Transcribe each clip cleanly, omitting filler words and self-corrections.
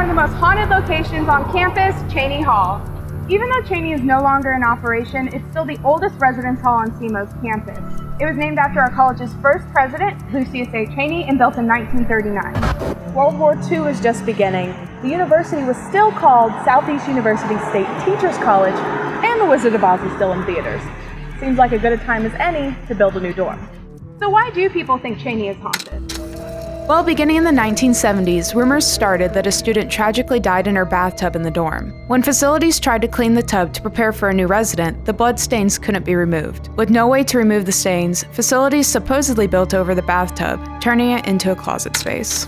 of the most haunted locations on campus, Cheney Hall. Even though Cheney is no longer in operation, it's still the oldest residence hall on CMO's campus. It was named after our college's first president, Lucius A. Cheney, and built in 1939. World War II was just beginning. The university was still called Southeast University State Teachers College, and The Wizard of Oz was still in theaters. Seems like as good a time as any to build a new dorm. So why do people think Cheney is haunted? Well, beginning in the 1970s, rumors started that a student tragically died in her bathtub in the dorm. When facilities tried to clean the tub to prepare for a new resident, the blood stains couldn't be removed. With no way to remove the stains, facilities supposedly built over the bathtub, turning it into a closet space.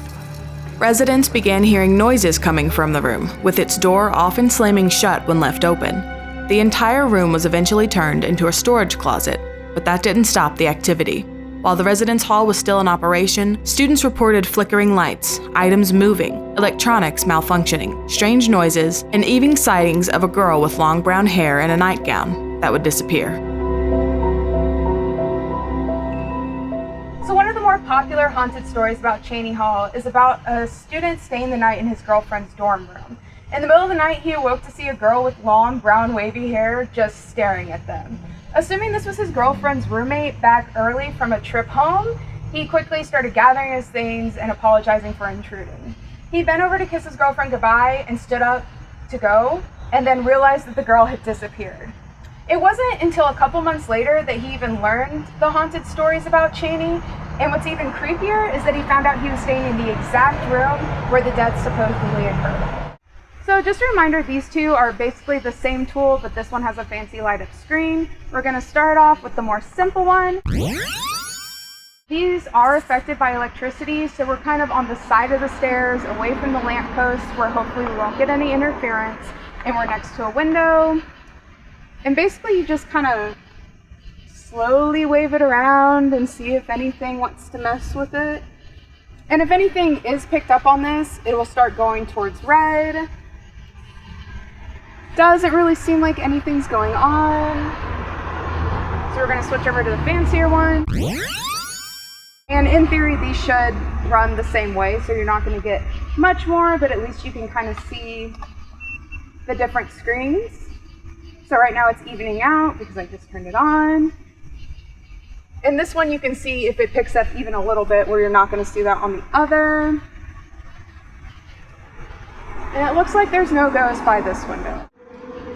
Residents began hearing noises coming from the room, with its door often slamming shut when left open. The entire room was eventually turned into a storage closet, but that didn't stop the activity. While the residence hall was still in operation, students reported flickering lights, items moving, electronics malfunctioning, strange noises, and even sightings of a girl with long brown hair and a nightgown that would disappear. So one of the more popular haunted stories about Cheney Hall is about a student staying the night in his girlfriend's dorm room. In the middle of the night, he awoke to see a girl with long, brown, wavy hair just staring at them. Assuming this was his girlfriend's roommate back early from a trip home, he quickly started gathering his things and apologizing for intruding. He bent over to kiss his girlfriend goodbye and stood up to go, and then realized that the girl had disappeared. It wasn't until a couple months later that he even learned the haunted stories about Cheney, and what's even creepier is that he found out he was staying in the exact room where the death supposedly occurred. So just a reminder, these two are basically the same tool, but this one has a fancy light-up screen. We're going to start off with the more simple one. These are affected by electricity, so we're kind of on the side of the stairs, away from the lamppost, where hopefully we won't get any interference, and we're next to a window. And basically you just kind of slowly wave it around and see if anything wants to mess with it. And if anything is picked up on this, it will start going towards red. Doesn't really seem like anything's going on. So we're going to switch over to the fancier one. And in theory, these should run the same way, so you're not going to get much more, but at least you can kind of see the different screens. So right now it's evening out because I just turned it on. In this one, you can see if it picks up even a little bit, where you're not going to see that on the other. And it looks like there's no ghost by this window.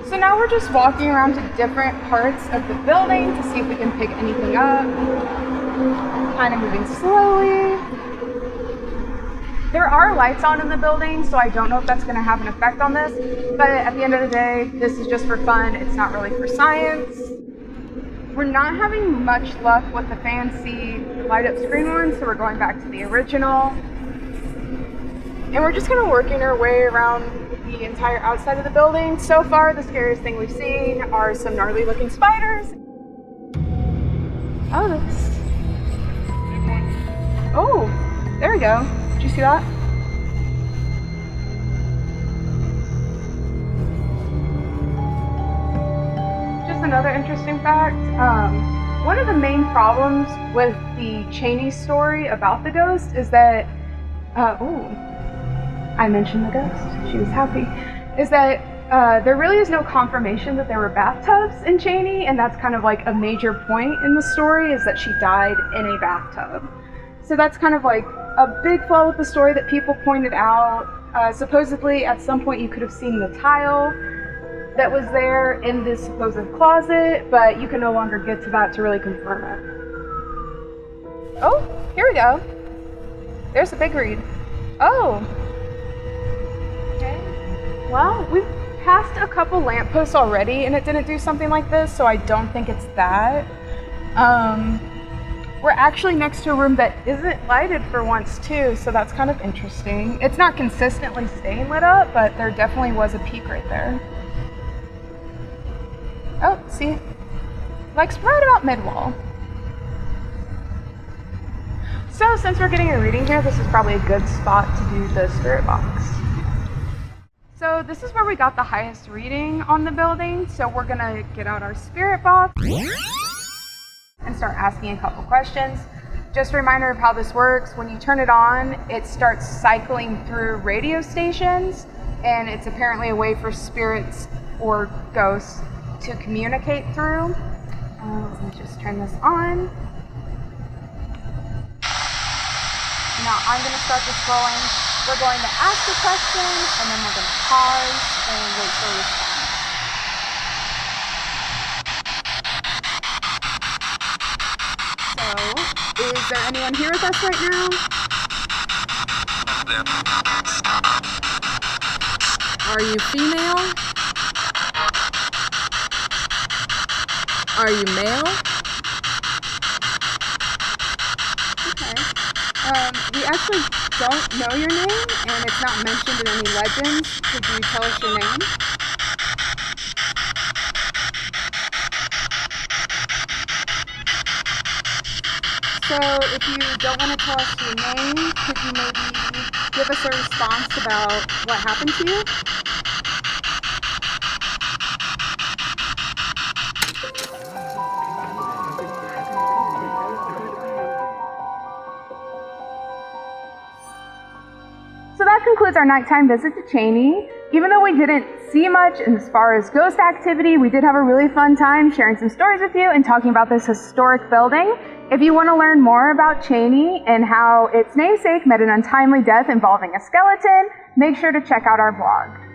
So now we're just walking around to different parts of the building to see if we can pick anything up. Kind of moving slowly. There are lights on in the building, so I don't know if that's going to have an effect on this, but at the end of the day, this is just for fun. It's not really for science. We're not having much luck with the fancy light-up screen one, so we're going back to the original. And we're just kind of working our way around the entire outside of the building. So far, the scariest thing we've seen are some gnarly looking spiders. Oh, that's... Oh, there we go. Did you see that? Just another interesting fact. One of the main problems with the Cheney story about the ghost is that, I mentioned the ghost, she was happy, is that there really is no confirmation that there were bathtubs in Cheney, and that's kind of like a major point in the story, is that she died in a bathtub. So that's kind of like a big flaw with the story that people pointed out. Supposedly at some point you could have seen the tile that was there in this supposed closet, but you can no longer get to that to really confirm it. Oh, here we go. There's a big read. Oh. Well, we've passed a couple lampposts already and it didn't do something like this, so I don't think it's that. We're actually next to a room that isn't lighted for once too, so that's kind of interesting. It's not consistently staying lit up, but there definitely was a peak right there. Oh, see? Like right about mid-wall. So since we're getting a reading here, this is probably a good spot to do the spirit box. So this is where we got the highest reading on the building, so we're gonna get out our spirit box and start asking a couple questions. just a reminder of how this works. When you turn it on, it starts cycling through radio stations, and it's apparently a way for spirits or ghosts to communicate through. Let me just turn this on. Now I'm going to start this rolling. We're going to ask a question, and then we're going to pause and wait for a response. So, is there anyone here with us right now? Are you female? Are you male? Okay. We actually don't know your name, and it's not mentioned in any legends. Could you tell us your name? So if you don't want to tell us your name, could you maybe give us a response about what happened to you? So that concludes our nighttime visit to Cheney. Even though we didn't see much as far as ghost activity, we did have a really fun time sharing some stories with you and talking about this historic building. If you want to learn more about Cheney and how its namesake met an untimely death involving a skeleton, make sure to check out our blog.